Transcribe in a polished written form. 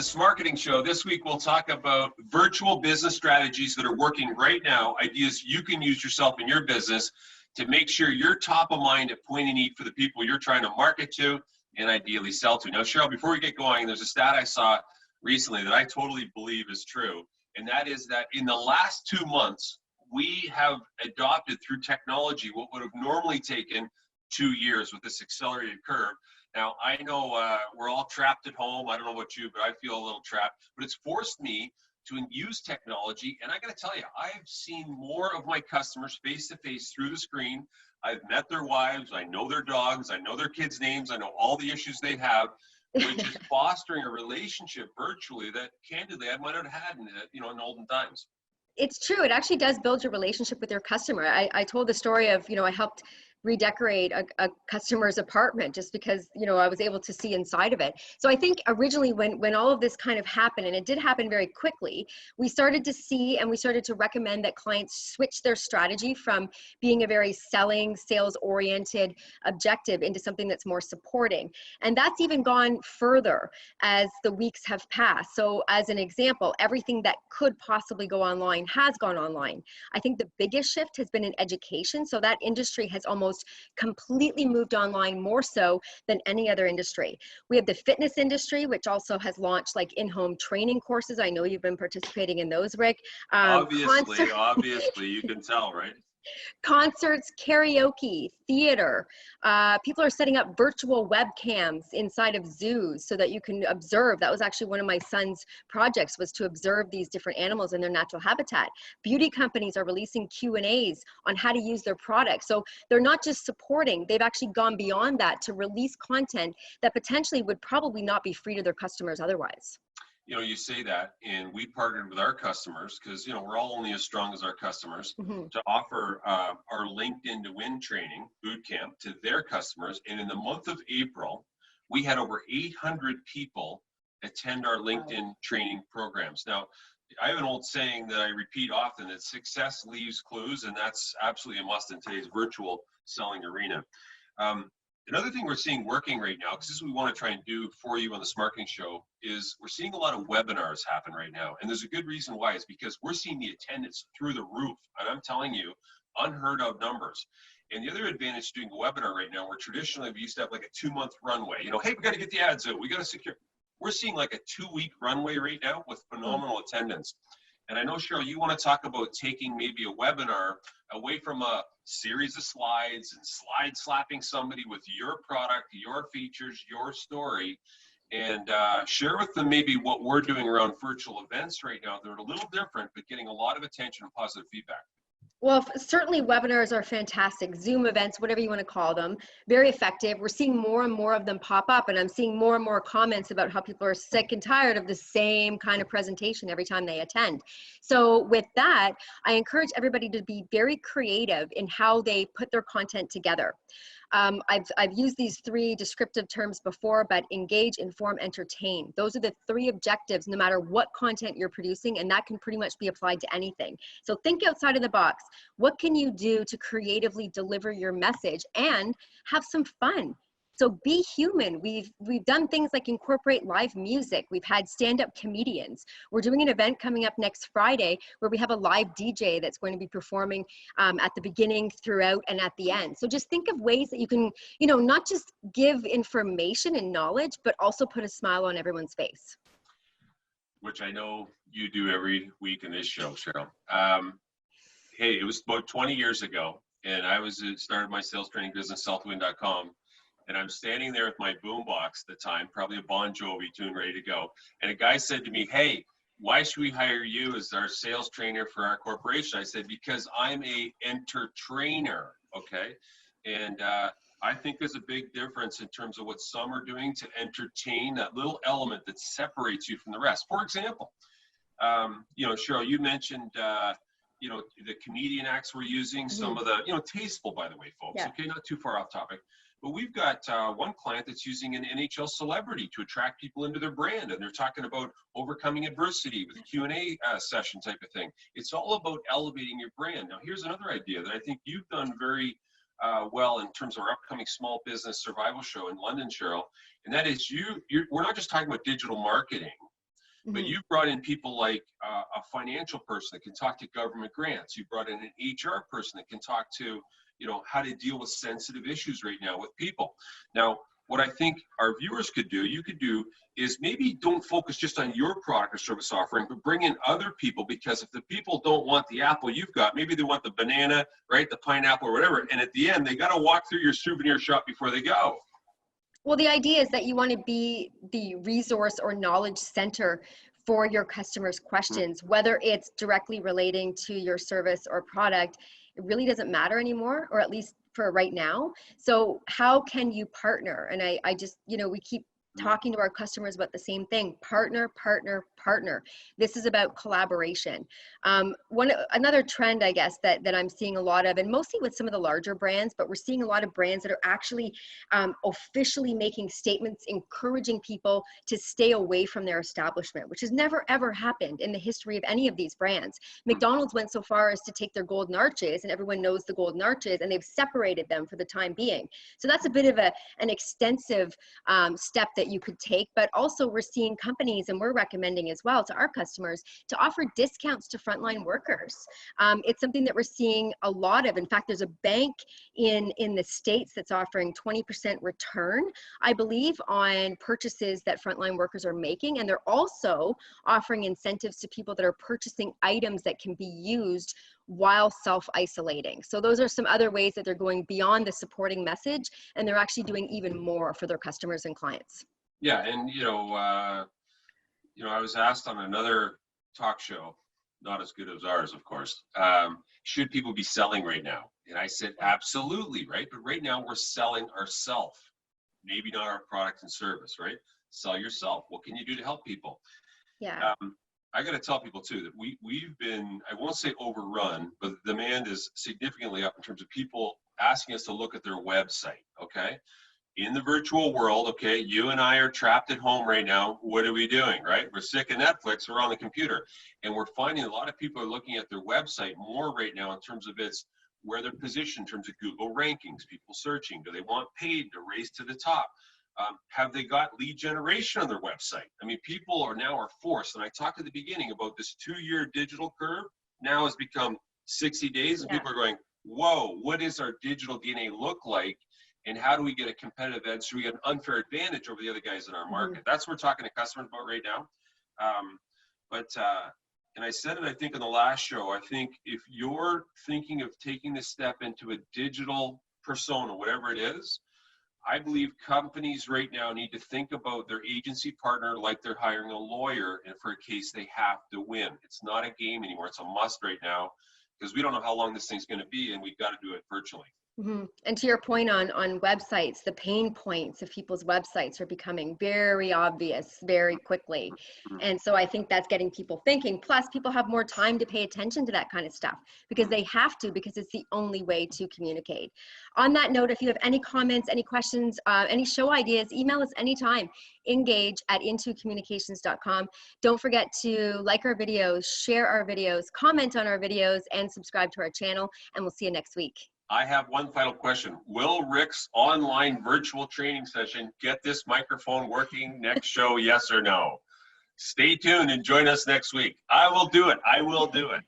the SMARKETING show. This week we'll talk about virtual business strategies that are working right now, ideas you can use yourself in your business to make sure you're top of mind at point of need for the people you're trying to market to and ideally sell to. Now, Cheryl, before we get going, there's a stat I saw recently that I totally believe is true, and that is that in the last 2 months, we have adopted through technology what would have normally taken 2 years with this accelerated curve. Now, I know we're all trapped at home. I don't know about you, but I feel a little trapped. But it's forced me to use technology. And I got to tell you, I've seen more of my customers face to face through the screen. I've met their wives. I know their dogs. I know their kids' names. I know all the issues they have, which is fostering a relationship virtually that, candidly, I might not have had in olden times. It's true. It actually does build your relationship with your customer. I told the story of, I helped redecorate a customer's apartment just because, I was able to see inside of it. So I think originally when all of this kind of happened, and it did happen very quickly, we started to see and we started to recommend that clients switch their strategy from being a very sales oriented objective into something that's more supporting. And that's even gone further as the weeks have passed. So as an example, everything that could possibly go online has gone online. I think the biggest shift has been in education. So that industry has almost completely moved online, more so than any other industry. We have the fitness industry, which also has launched like in-home training courses. I know you've been participating in those, Rick. Obviously, you can tell, right? Concerts, karaoke, theater. People are setting up virtual webcams inside of zoos so that you can observe. That was actually one of my son's projects, was to observe these different animals in their natural habitat. Beauty companies are releasing Q&As on how to use their products. So they're not just supporting, they've actually gone beyond that to release content that potentially would probably not be free to their customers otherwise. You say that, and we partnered with our customers because, we're all only as strong as our customers, to offer our LinkedIn to Win training boot camp to their customers. And in the month of April, we had over 800 people attend our LinkedIn training programs. Now, I have an old saying that I repeat often, that success leaves clues, and that's absolutely a must in today's virtual selling arena. Another thing we're seeing working right now, because this is what we want to try and do for you on the SMARKETING show, is we're seeing a lot of webinars happen right now. And there's a good reason why. Is because we're seeing the attendance through the roof. And I'm telling you, unheard of numbers. And the other advantage to doing a webinar right now, where traditionally we used to have like a 2-month runway. Hey, we got to get the ads out. We got to secure. We're seeing like a 2-week runway right now with phenomenal attendance. And I know, Cheryl, you want to talk about taking maybe a webinar away from a series of slides and slide slapping somebody with your product, your features, your story, and share with them maybe what we're doing around virtual events right now. They're a little different, but getting a lot of attention and positive feedback. Well, certainly webinars are fantastic. Zoom events, whatever you want to call them, very effective. We're seeing more and more of them pop up, and I'm seeing more and more comments about how people are sick and tired of the same kind of presentation every time they attend. So with that, I encourage everybody to be very creative in how they put their content together. I've used these 3 descriptive terms before, but engage, inform, entertain. Those are the 3 objectives, no matter what content you're producing, and that can pretty much be applied to anything. So think outside of the box. What can you do to creatively deliver your message and have some fun? So be human. We've done things like incorporate live music. We've had stand-up comedians. We're doing an event coming up next Friday where we have a live DJ that's going to be performing at the beginning, throughout, and at the end. So just think of ways that you can, not just give information and knowledge, but also put a smile on everyone's face. Which I know you do every week in this show, Cheryl. Hey, it was about 20 years ago, and I started my sales training business, southwind.com. And I'm standing there with my boombox at the time, probably a Bon Jovi tune ready to go. And a guy said to me, hey, why should we hire you as our sales trainer for our corporation? I said, because I'm a enter-trainer, okay? And I think there's a big difference in terms of what some are doing to entertain, that little element that separates you from the rest. For example, Cheryl, you mentioned, the comedian acts we're using, some of the, tasteful, by the way, folks, yeah. Okay, not too far off topic. But we've got one client that's using an NHL celebrity to attract people into their brand, and they're talking about overcoming adversity with a Q&A session type of thing. It's all about elevating your brand. Now, here's another idea that I think you've done very well in terms of our upcoming small business survival show in London, Cheryl, and that is we're not just talking about digital marketing, But you've brought in people like a financial person that can talk to government grants. You brought in an HR person that can talk to, you know, how to deal with sensitive issues right now with people. Now, what I think our viewers could do, you could do, is maybe don't focus just on your product or service offering, but bring in other people, because if the people don't want the apple you've got, maybe they want the banana, right, the pineapple or whatever, and at the end, they got to walk through your souvenir shop before they go. Well, the idea is that you want to be the resource or knowledge center for your customers' questions, whether it's directly relating to your service or product. It really doesn't matter anymore, or at least for right now. So how can you partner? And I just, you know, we keep talking to our customers about the same thing: partner, partner, partner. This is about collaboration. Another trend, I guess, that I'm seeing a lot of, and mostly with some of the larger brands, but we're seeing a lot of brands that are actually officially making statements encouraging people to stay away from their establishment, which has never ever happened in the history of any of these brands. McDonald's went so far as to take their golden arches, and everyone knows the golden arches, and they've separated them for the time being. So that's a bit of an extensive step that you could take. But also we're seeing companies, and we're recommending as well to our customers, to offer discounts to frontline workers. It's something that we're seeing a lot of. In fact, there's a bank in the States that's offering 20% return, I believe, on purchases that frontline workers are making. And they're also offering incentives to people that are purchasing items that can be used while self-isolating. So those are some other ways that they're going beyond the supporting message, and they're actually doing even more for their customers and clients. Yeah, and you know, I was asked on another talk show, not as good as ours, of course, should people be selling right now? And I said, absolutely, right? But right now we're selling ourselves, maybe not our product and service, right? Sell yourself. What can you do to help people? Yeah. I got to tell people too that we've been, I won't say overrun, but the demand is significantly up in terms of people asking us to look at their website, okay? In the virtual world, okay, you and I are trapped at home right now. What are we doing, right? We're sick of Netflix, we're on the computer. And we're finding a lot of people are looking at their website more right now in terms of where they're positioned in terms of Google rankings, people searching. Do they want paid to raise to the top? Have they got lead generation on their website? I mean, people are forced, and I talked at the beginning about this 2-year digital curve now has become 60 days, and people are going, whoa, what does our digital DNA look like? And how do we get a competitive edge so we get an unfair advantage over the other guys in our market? That's what we're talking to customers about right now. And I said it, I think, in the last show, I think if you're thinking of taking this step into a digital persona, whatever it is, I believe companies right now need to think about their agency partner like they're hiring a lawyer, and for a case they have to win. It's not a game anymore. It's a must right now, because we don't know how long this thing's going to be, and we've got to do it virtually. And to your point on websites, the pain points of people's websites are becoming very obvious very quickly. And so I think that's getting people thinking. Plus, people have more time to pay attention to that kind of stuff because they have to, because it's the only way to communicate. On that note, if you have any comments, any questions, any show ideas, email us anytime. engage@intocommunications.com. Don't forget to like our videos, share our videos, comment on our videos, and subscribe to our channel. And we'll see you next week. I have one final question. Will Rick's online virtual training session get this microphone working next show, yes or no? Stay tuned and join us next week. I will do it. I will do it.